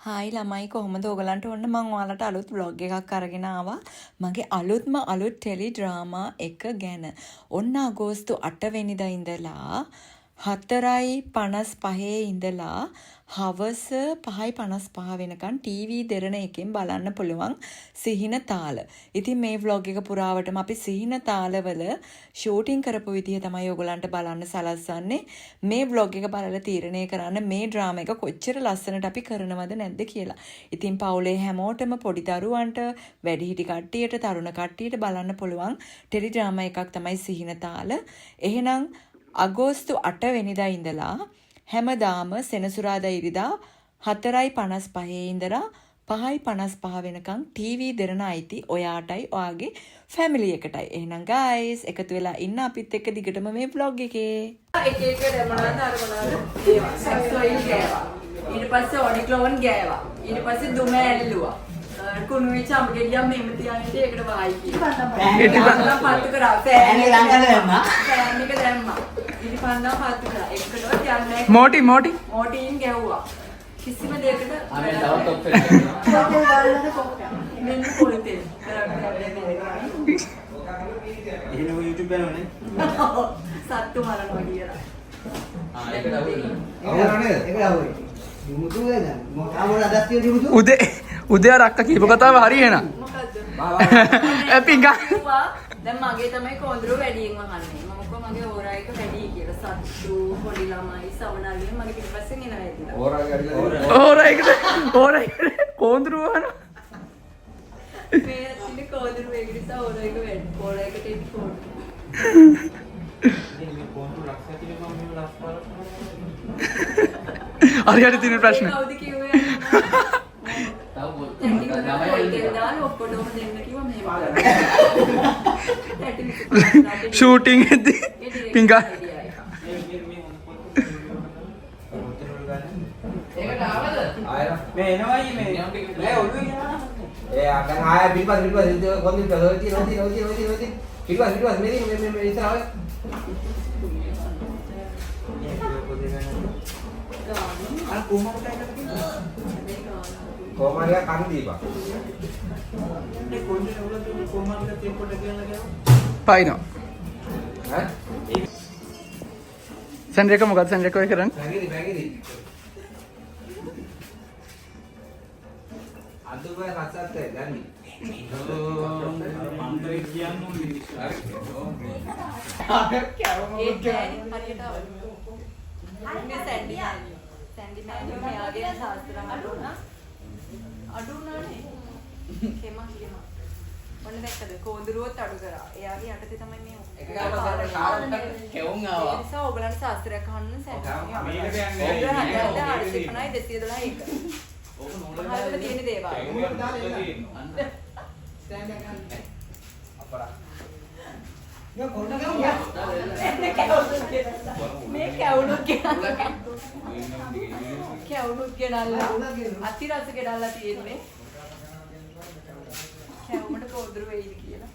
Hi ළමයි කොහොමද ඔයගලන්ට ඔන්න මම ඔයාලට අලුත් vlog එකක් අරගෙන ආවා. මගේ අලුත්ම ටෙලි ඩ්‍රාමා එක ගැන. ඔන්න අගෝස්තු 8 වෙනිදා ඉඳලා 4:55 ඉඳලා හවස 5:55 වෙනකන් ටීවී දෙරණ එකෙන් බලන්න පුළුවන් සිහින තාල. ඉතින් මේ vlog එක පුරාවටම අපි සිහින තාලවල ෂූටින් කරපු විදිය තමයි ඔයගලන්ට බලන්න සලස්වන්නේ. මේ vlog එක බලලා තීරණය කරන්න මේ ඩ්‍රාමා එක කොච්චර ලස්සනට අපි කරනවද නැද්ද කියලා. ඉතින් පවුලේ හැමෝටම පොඩි දරුවන්ට, වැඩිහිටි කට්ටියට, තරුණ කට්ටියට බලන්න පුළුවන් ටෙලි ඩ්‍රාමා එකක් තමයි සිහින තාල. එහෙනම් අගෝස්තු 8 වෙනිදා ඉඳලා හැමදාම සෙනසුරාදා ඉරිදා 4:55 ඉඳලා 5:55 වෙනකන් ටීවී දෙරණ අයිති ඔයාටයි ඔයාගේ ෆැමිලි එකටයි. එහෙනම් ගයිස් එකතු වෙලා ඉන්න අපිත් එක්ක දිගටම මේ vlog එකේ. එක මොනවාද අර මොනවාද? ඒවා සෙක්සුවල් ගෑවා. ඊට පස්සේ ඔනික්ලෝන් ගෑවා. ඊට පස්සේ දුම ඇල්ලුවා. කුණු වෙච්ච අම්ගෙඩියක් මෙහෙම තියන්නේ ඒකට වායි කියලා. පත්තු කරා. ෆෑන් එක දැම්මා. ෆෑන් එක දැම්මා. ඉතින් පන්නා පත්තු කරා. එකටවත් යන්නේ නැහැ. මෝටින් ගැව්වා. කිසිම දෙයකට අනේ තව টොප් එක. මෙන්න පොලිතේ. එහෙනම් YouTube බලන්නේ. සත්තු මරනවා කියලා. ඒකට අවුල්. අවුල් නේද? ඒක අවුල්. මුතු නේද? මොකාමල අදස්තිය දිමුතු. උදේ අරක්ක කියපු කතාව හරි එහෙනම්. මොකද්ද? පිංගා. දැන් මගේ තමයි කොඳුරු වැඩියෙන් වහන්නේ. මම කො මගේ ඕරා එක වැඩි කියලා. සත්තු, පොඩි ළමයි, සවනල්ලි මගේ පිටපස්සෙන් එනවා ඇවිල්ලා. ඕරා කොඳුරු වහන. මේ ඉන්නේ කොඳුරු වෙක නිසා ඕරා එක වැඩි. ඕරා එකට ඉන්න ෆෝන්. මේ කොන්තු ලක්ෂ කිලෝ මම මේ ලක්ෂ හරියට තියෙන ප්‍රශ්න. කවුද කිව්වේ? තව බොල්. ළමයි දාලා ඔක්කොටම දෙන්න කිව්වා මෙහෙම කරලා. ෂූටින් එද්දී පිංගා මේ එනවයි මේ නෑ ඔළුවේ යනවා. ඒ අකන් ආය පිටපත් කොන්දින් තෝති පිටපත් මේ ඉස්සරහ ආවේ. අර කොහොමද කොමාරියා කන් දීපා. මේ කොන්දේ උලද කොහොමද තේපොට කියලා ගියා. පයින්නවා. ඈ? සෙන්ඩරේක මොකද සෙන්ඩරේක ඔය කරන්නේ? පැගිරි. අදුබය රසත් ගනි. මන්ත්‍රේ කියන්නේ ඒ හරියට මේ සැන්ඩි මෑනියෝ මෙයාගේ සාස්ත්‍ර අඩුනානේ කෙමා ඔන්න දැක්කද කොඳුරුවත් අඩු කරා එයාගේ යටතේ තමයි මේ කෙවුම් ආවා. ඒ නිසා ඔයගලන්ට ශාස්ත්‍රයක් අහන්න සැන්ඩි මේකට යන්නේ ඔයගලන්ට 201 ඕක නෝනලා තියෙන දේවල් මේ කැවුනුත් ගෙනල්ලා අති රස ගෙනල්ලා තියෙන්නේ කැවුමට කොඳුරු වෙයිද කියලා.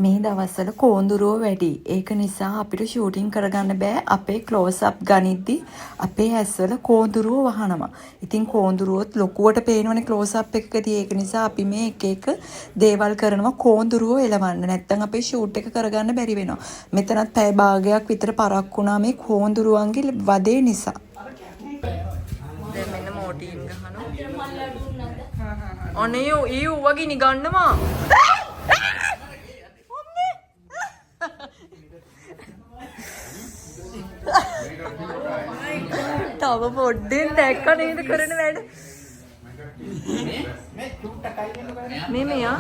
මේ දවස්වල කොඳුරුව වැඩි. ඒක නිසා අපිට ෂූටින් කරගන්න බෑ. අපේ ක්ලෝස් අප් ගනිද්දි අපේ ඇස්වල කොඳුරුව වහනවා. ඉතින් කොඳුරුවත් ලොකුවට පේනවනේ ක්ලෝස් අප් එකකදී. ඒක නිසා අපි මේ එක දේවල් කරනවා කොඳුරුව එලවන්න. නැත්නම් අපේ ෂූට් එක කරගන්න බැරි වෙනවා. මෙතනත් පැය භාගයක් විතර පරක් වුණා මේ කොඳුරුවන්ගේ වදේ නිසා. දැන් මෙන්න මෝටින් ගහනවා. අනේ ඊ වගේ නිගන්නවා. තව පොඩ්ඩෙන් දැක්ක නේද කරන වැඩ මේ මෙයා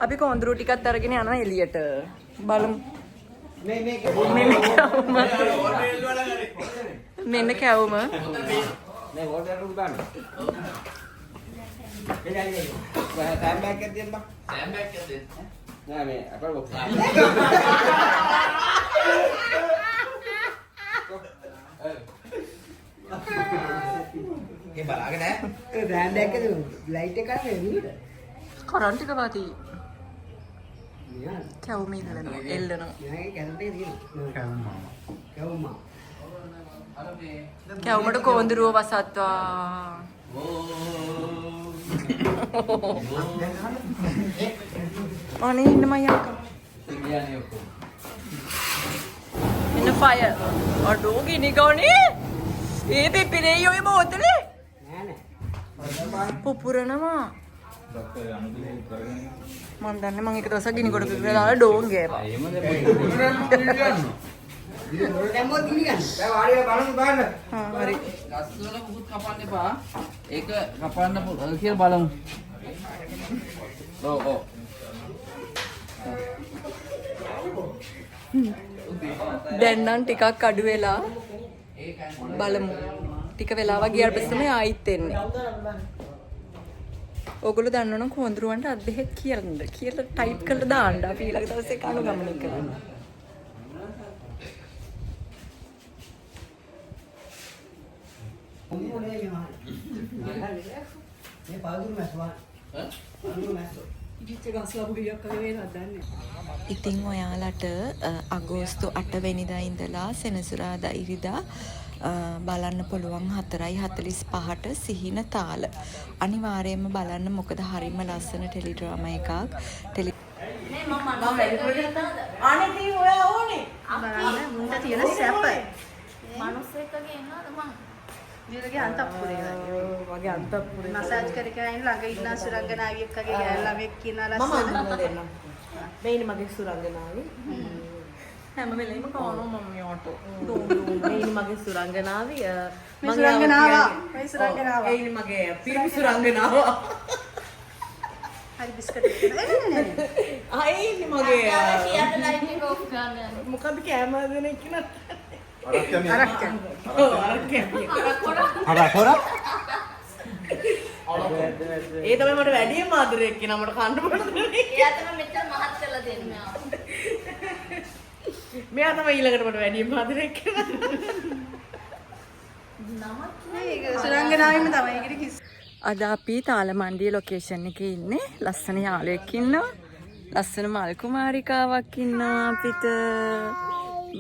අපි කොඳුරු ටිකත් අරගෙන යනවා එළියට බලමු මෙන්න කැවුම මේ වෝටර් උඩ දාන්න. සෑම් බෑග් එකක් දෙන්න බා. සෑම් බෑග් එකක් දෙන්න. නෑ මේ අපර බොක්ස්. ඒ බලාගෙන ඈ. ඒ සෑම් බෑග් එකේ ලයිට් එක ගන්න නේද? කරන්ට් එක වාති. කැවුම ඉල්ලනවා. එල්ලනවා. කැවුමට කොඳුරුව වසත්වා. අනේ ඉන්න මයියා. ඉන්න ෆයර්. අඩෝ ගිනි ගෝනේ. ඒ පිපිරේ යෝයි මොතලේ. පුපුරනවා. මන් දන්නේ මං එක දවසක් ගිනි කොට පිපිරලා දාලා ඩෝන් ගෑවා. හරි. ගස්වල මුකුත් කපන්න එපා. ඒක කපන්න කියලා බලමු. ඔව් ඔව්. දැන් නම් ටිකක් අඩු වෙලා බලමු. ටික වෙලාවක් ගියාට පස්සේ තමයි ආයිත් එන්නේ. ඔයගොල්ලෝ දන්නවනම් කොඳුරුවන්ට අත් දෙහෙත් කියලා ටයිප් කරලා දාන්න. අපි ඊළඟ දවසේ අනුගමනය කරමු. ඉතින් ඔයාලට අගෝස්තු 8 වෙනිදා ඉඳලා සෙනසුරාදා ඉරිදා බලන්න පුළුවන් 4:45ට සිහින තාල. අනිවාර්යයෙන්ම බලන්න මොකද හරිම ලස්සන ටෙලි ඩ්‍රාමා එකක්. අනේ ඔයා ඕනේ. බලන්න මුන්ට තියෙන සැප. මනුස්සයෙක්ගේ ඉන්නවද මං? දිලගේ අන්තපුරේ වගේ අන්තපුරේ මසාජ් කර කර ඉන්න ළඟ ඉන්න සුරංගනාවියෙක්ගේ ගෑල් ළමෙක් කියන ලස්සන මම දෙන්නම්. මේ ඉන්නේ මගේ සුරංගනාවේ. හැම වෙලේම කවනවා මම්මියට. මේ ඉන්නේ මගේ සුරංගනාවේ. මේ සුරංගනාව. මේ සුරංගනාව. ඒ ඉන්නේ මගේ පිරිමි සුරංගනාව. හරි බිස්කට් එක. නේ. ආ ඒ ඉන්නේ මගේ කියාට ලයිට් එක ඔෆ් කරන්න යනවා. මොකද්ද කැම දෙන එක නත්. අරක්කන්. ඔව් අරක්කන්. ඒ තමයි මට වැඩිම ආදරේ එක්කෙනා මට කන්න බඩ. එයා තමයි මෙච්චර මහත් කරලා දෙන්නේ. මෙයා තමයි ඊළඟට මට වැඩිම ආදරේ එක්කෙනා. මේක සුරංගනාවෙම තමයි ඒකට කිස්. අද අපි තාලමණ්ඩිය ලොකේෂන් එකේ ඉන්නේ. ලස්සන යාළුවෙක් ඉන්නවා. ලස්සන මල් කුමාරිකාවක් ඉන්නවා අපිට.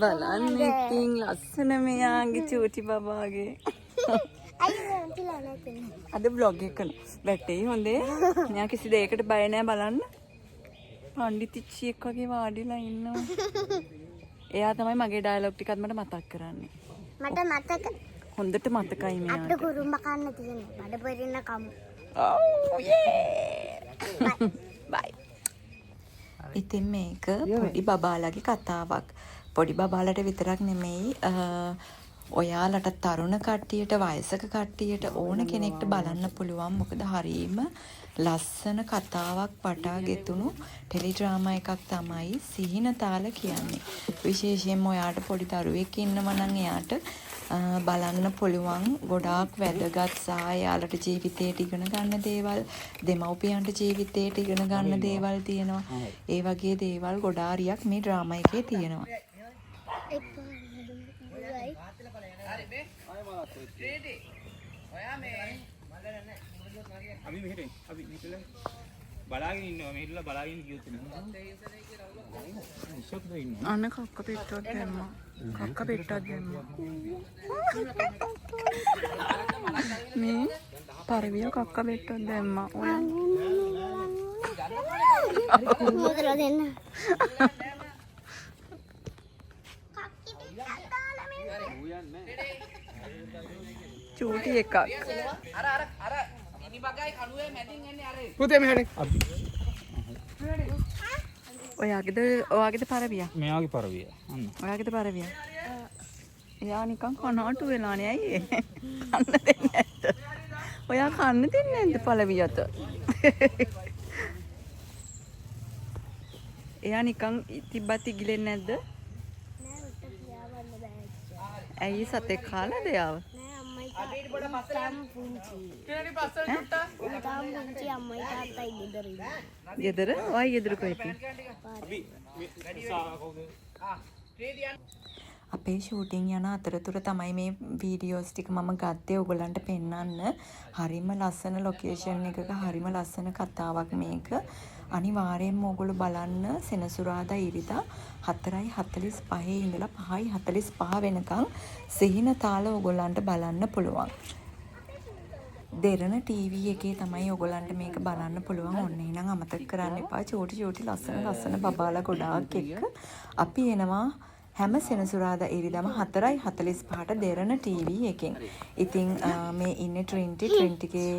බලන්න ඉතින් ලස්සන මෙයාගේ චූටි බබාගේ. අද බ්ලොග් එක වැටේ හොඳේ. මෙයා කිසි දෙයකට බය නැහැ බලන්න. පණ්ඩිතිච්චියෙක් වගේ වාඩිලා ඉන්නවා. එයා තමයි මගේ ඩයලොග් ටිකත් මට මතක් කරන්නේ. මට මතක හොඳට මතකයි මෙයාට. අපිට කුරුම්බ කන්න තියෙන්නේ. බඩ පෙරෙන්න කමු. බයි. ඉතින් මේක පොඩි බබාලගේ කතාවක්. පොඩි බබාලට විතරක් නෙමෙයි ඔයාලට තරුණ කට්ටියට වයසක කට්ටියට ඕන කෙනෙක්ට බලන්න පුළුවන්. මොකද හරීම ලස්සන කතාවක් වටා ගෙතුණු ටෙලි ඩ්‍රාමා එකක් තමයි සිහින තාල කියන්නේ. විශේෂයෙන්ම ඔයාට පොඩි දරුවෙක් ඉන්නවා නම් එයාට බලන්න පුළුවන්. ගොඩාක් වැදගත් සහ එයාලට ජීවිතේට ඉගෙන ගන්න දේවල්, දෙමව්පියන්ට ජීවිතේට ඉගෙන ගන්න දේවල් තියෙනවා. ඒ වගේ දේවල් ගොඩාරියක් මේ ඩ්‍රාමා එකේ තියෙනවා. අපි මෙහෙට අපි මෙහෙට බලාගෙන ඉන්නවා මෙහෙටලා බලාගෙන ගියොත් නේ අන්න කක්ක පෙට්ටක් දැම්මා. කක්ක පෙට්ටක් දැම්මා. මේ පරිවිය කක්ක පෙට්ටක් දැම්මා. ඔයා මොකද දෙන්න? චූටි එකක්. අර ඉනි බගයි කණුවේ මැදින් එන්නේ අර. පුතේ මෙහෙට. ඔයාගේද පරවිය. මෙයාගේ පරවිය අන්න ඔයාගේද පරවිය. එයා නිකන් කනට වෙලානේ ඇයි ඒ? කන්න දෙන්නේ නැද්ද? ඔයා කන්න දෙන්නේ නැද්ද පළවියට? එයා නිකන් තිබ්බත් ඉගිලෙන්නේ නැද්ද? ඇයි සතෙක් කාලාද යාව? ගෙදර? ඔය ගෙදර කොහෙද? අපේ ෂූටින් යන අතරතුර තමයි මේ වීඩියෝස් ටික මම ගත්තේ ඔයගලන්ට පෙන්වන්න. හරිම ලස්සන ලොකේෂන් එකක හරිම ලස්සන කතාවක් මේක. අනිවාර්යයෙන්ම ඕගොල්ලෝ බලන්න සෙනසුරාදා ඉරිදා 4:45 ඉඳලා 5:45 වෙනකන් සිහින තාල ඕගොල්ලන්ට බලන්න පුළුවන්. දෙරණ ටීවී එකේ තමයි ඔයගොල්ලන්ට මේක බලන්න පුළුවන්. ඔන්න එහෙනම් අමතක කරන්න එපා. චෝටි ලස්සන බබාලා ගොඩාක් එක්ක අපි එනවා හැම සෙනසුරාදා ඉරිදම 4:45ට දෙරණ ටීවී එකෙන්. ඉතින් මේ ඉන්නේ ට්‍රින්ටිගේ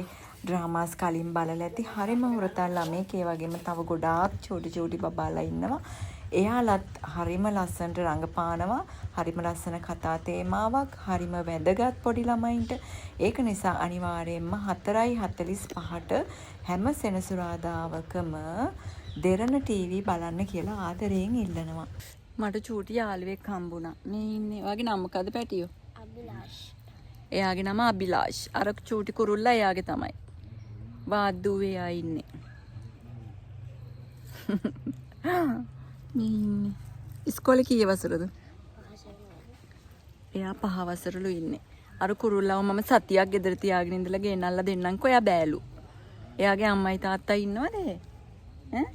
ඩ්‍රාමාස් කලින් බලලා ඇති. හරිම හුරතල් ළමෙක්. ඒ වගේම තව ගොඩාක් චෝටි බබාලා ඉන්නවා. එයාලත් හරිම ලස්සනට රඟපානවා. හරිම ලස්සන කතා තේමාවක්. හරිම වැදගත් පොඩි ළමයින්ට. ඒක නිසා අනිවාර්යයෙන්ම 4:45ට හැම සෙනසුරාදාවකම දෙරණ ටීවී බලන්න කියලා ආදරයෙන් ඉල්ලනවා. මට චූටි යාළුවෙක් හම්බුණා. මේ ඉන්නේ. ඔයාගේ නම මොකද පැටියෝ? අභිලාෂ්. එයාගේ නම අභිලාෂ්. අර චූටි කුරුල්ලා එයාගේ තමයි. වාද්දුවේ එයා ඉන්නේ. ඉස්කෝලේ කී වසරද? එයා 5 වසරලු ඉන්නේ. අර කුරුල්ලාව මම සතියක් ගෙදර තියාගෙන ඉඳලා ගෙනල්ලා දෙන්නම්කෝ. එයා බෑලු. එයාගේ අම්මයි තාත්තයි ඉන්නවද? ඈ?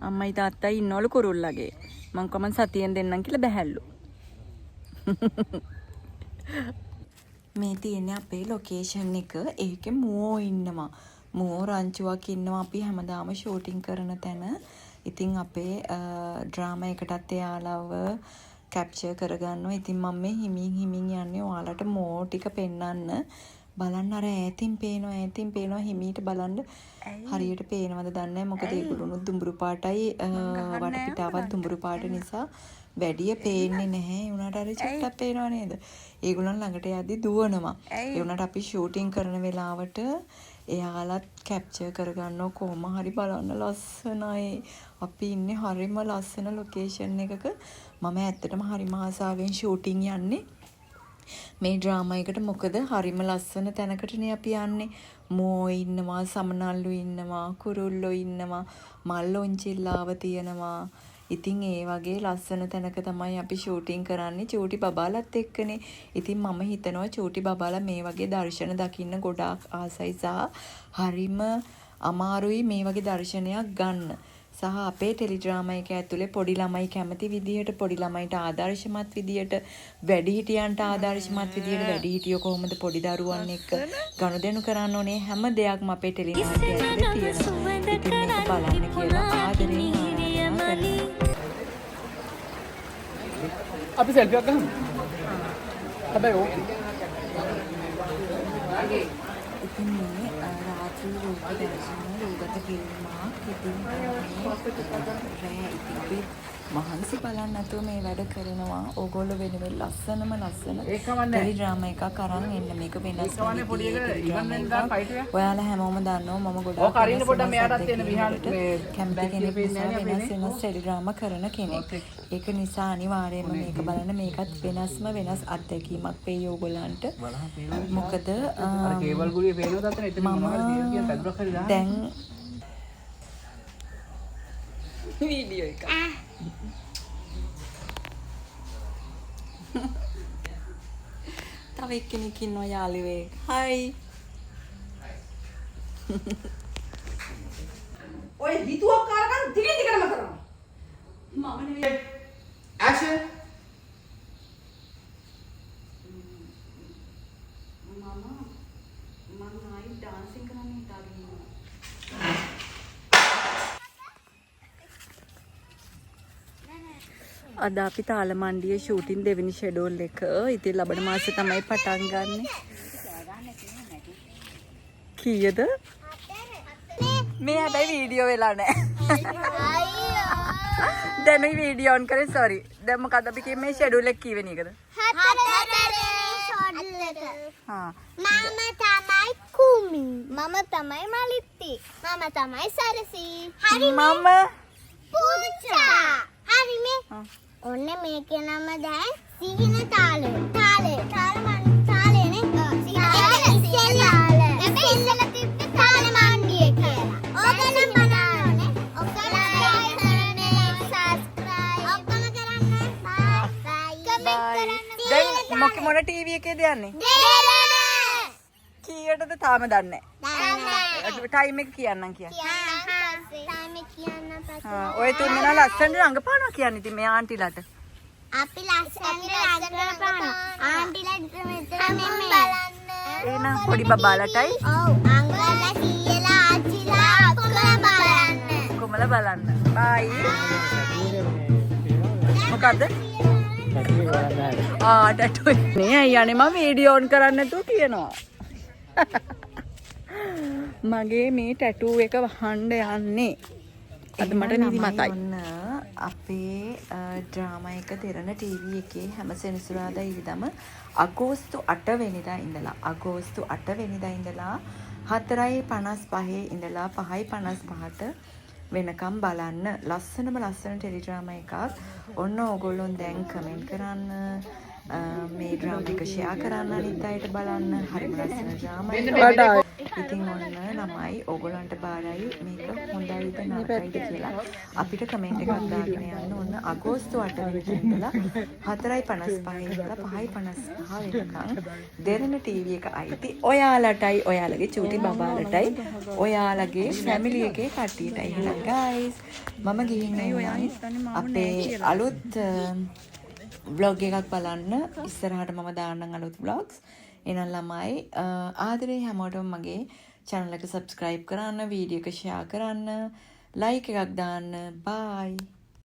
අම්මයි තාත්තයි ඉන්නවලු කුරුල්ලාගේ. මං කොමන් සතියෙන් දෙන්නම් කියලා බැහැල්ලු. මේ තියෙන්නේ අපේ ලොකේෂන් එක. ඒකේ මුවෝ ඉන්නවා. මුවෝ රංචුවක් ඉන්නවා. අපි හැමදාම ෂූටින් කරන තැන. ඉතින් අපේ ඩ්‍රාමා එකටත් එයාලව කැප්චර් කරගන්නවා. ඉතින් මම මේ හිමින් යන්නේ ඔයාලට මෝ ටික පෙන්වන්න. බලන්න අර ඈතින් පේනවා හිමීට බලන්න. හරියට පේනවද දන්නේ නැහැ. මොකද ඒගොල්ලෝ දුඹුරු පාටයි වටපිටාවත් දුඹුරු පාට නිසා වැඩිය පේන්නේ නැහැ. ඒ උනාට හරි චුට්ටක් පේනව නේද? ඒගොල්ලන් ළඟට යද්දි දුවනවා. ඒ උනාට අපි ෂූටින් කරන වෙලාවට එයාලත් කැප්චර් කරගන්නව කොහොම හරි බලන්න ලස්සනයි. අපි ඉන්නේ හරිම ලස්සන ලොකේෂන් එකක. මම ඇත්තටම හරිම ආසාවෙන් ෂූටින් යන්නේ මේ ඩ්‍රාමා එකට. මොකද හරිම ලස්සන තැනකටනේ අපි යන්නේ. මෝ ඉන්නවා, සමනල්ලු ඉන්නවා, කුරුල්ලෝ ඉන්නවා, මල්ලොන්චිල්ලාව තියෙනවා. ඉතින් ඒ වගේ ලස්සන තැනක තමයි අපි ෂූටින් කරන්නේ චූටි බබාලත් එක්කනේ. ඉතින් මම හිතනවා චූටි බබාලා මේ වගේ දර්ශන දකින්න ගොඩාක් ආසයි සහ හරිම අමාරුයි මේ වගේ දර්ශනයක් ගන්න. සහ අපේ ටෙලිඩ්‍රාමා එක ඇතුලේ පොඩි ළමයි කැමති විදියට, පොඩි ළමයිට ආදර්ශමත් විදියට, වැඩිහිටියන්ට ආදර්ශමත් විදියට වැඩිහිටියෝ කොහොමද පොඩි දරුවන් එක්ක ගනුදෙනු කරන්න ඕනේ හැම දෙයක්ම අපේ ටෙලිනාට්‍ය ඇතුලේ තියෙනවා. ඉතින් මේක බලන්න කියලා ආදරෙන් ආරාධනා කරනවා. අපි සෙල්ෆියක් ගමු. හැබැයි ඕක ඉතින් මේ රාත්‍රී රූප දර්ශන රූපගත කිරීමක් ඉතින් රෑ ඉතින් අපි මහන්සි බලන්න නැතුව මේ වැඩ කරනවා. ඕගොල්ලෝ වෙනුවෙන් ලස්සනම ලස්සන ටෙලිඩ්‍රාමා එකක් අරන් එන්න. මේක වෙනස් ඔයාලා හැමෝම දන්නවා මම ගොඩාක් කරින්න පොඩ්ඩක් මෙයාටත් එන්න විහාරට කැමති කෙනෙක් නිසා වෙනස් ටෙලිඩ්‍රාමා කරන කෙනෙක්. ඒක නිසා අනිවාර්යයෙන්ම මේක බලන්න. මේකත් වෙනස් අත්දැකීමක් වෙයි ඕගොල්ලන්ට. මොකද කේබල් ගුලිය පේනවා තාත්තනේ එතන මොනවද කියන පැදුරක් හරි දාන්න. දැන් වීඩියෝ එක තව එක්කෙනෙක් ඉන්නවා යාළුවෙක්. හයි. ඔය හිතුවක්කාරකම් දිගින් දිගටම කරනවා. මම නෙවෙයි. Action. මම ආයි ඩාන්සින් කරන්න හිතාගෙන ඉන්නවා. අද අපි තාලමණ්ඩියේ ෂූටින් දෙවෙනි ෂෙඩියුල් එක. ඉතින් ලබන මාසේ තමයි පටන් ගන්න. කීයද? මේ හැබැයි වීඩියෝ වෙලා නැහැ. දැන් මේ වීඩියෝ ඔන් කරේ සෝරි. දැන් මොකද අපි කියේ මේ ෂෙඩියුල් එක කීවෙනි එකද? 4 මම තමයි කුමි. මම තමයි මලිත්ති. මම තමයි සරසි. හරි මම පූජා. හරි මේ ඔන්න මේකේ නම දැන් සිහින තාලේ. තාලේ තාලේනේ. ඉස්සෙල්ලා තිබ්බ තාලමණ්ඩිය කියලා. ඕකනම් බලන්න. ඔක්කොම subscribe ඔක්කොම කරන්න. bye. comment කරන්න. දැන් මොන ටීවී එකේද යන්නේ? කීයටද තාම දන්නේ නැහැ. ටයිම් එක කියන්නම් කියන්න පස්සේ ටයිම් එක කියන්න පස්සේ ඔය තුන්දෙනා ලස්සනට රඟපානවා කියන්නේ ඉතින් මේ ආන්ටිලාට. අපි ලස්සනට රඟපානවා. ආන්ටිලා මෙතන බලන්න. එහෙනම් පොඩි බබාලටයි ඔව් අංගලා සීයලා ආච්චිලා ඔක්කොම බලන්න. කොමල බලන්න. බයි. මොකද්ද? ටැටු නේ අයියානේ මම වීඩියෝ ඔන් කරන්න නැතුව කියනවා. මගේ මේ ටැටූ එක වහන්න යන්නේ. අද මට නිදිමතයි. ඔන්න අපේ ඩ්‍රාමා එක දෙරණ ටීවී එකේ හැම සෙනසුරාදා ඉරිදම අගෝස්තු 8 වෙනිදා ඉඳලා 4:55 ඉඳලා 5:55ට වෙනකම් බලන්න. ලස්සන ටෙලි ඩ්‍රාමා එකක්. ඔන්න ඕගොල්ලොන් දැන් කමෙන්ට් කරන්න, මේ ඩ්‍රාමා එක ෂෙයා කරන්න අනිත් අයට බලන්න. හරිම ලස්සන ඩ්‍රාමා එකක්. ඉතින් ඔන්න ළමයි ඕගොල්ලන්ට බාරයි මේක හොඳයිද නරකයිද කියලා අපිට කමෙන්ට් එකක් දාගෙන යන්න. ඔන්න අගෝස්තු 8 වෙනිදා ඉඳලා 4:55 ඉඳලා 5:55 වෙනකම් දෙරණ ටීවී එක අයිති ඔයාලටයි, ඔයාලගේ චූටි බබාලටයි, ඔයාලගේ ෆැමිලි එකේ කට්ටියටයි. එහෙනම් ගයිස් මම ගිහින් එන්නම්. අපේ අලුත් vlog එකක් බලන්න. ඉස්සරහට මම දාන්නම් අලුත් vlogs. එහෙනම් ළමයි ආදරේ හැමෝටම මගේ channel එක subscribe කරන්න, වීඩියෝ එක share කරන්න, like එකක් දාන්න. bye.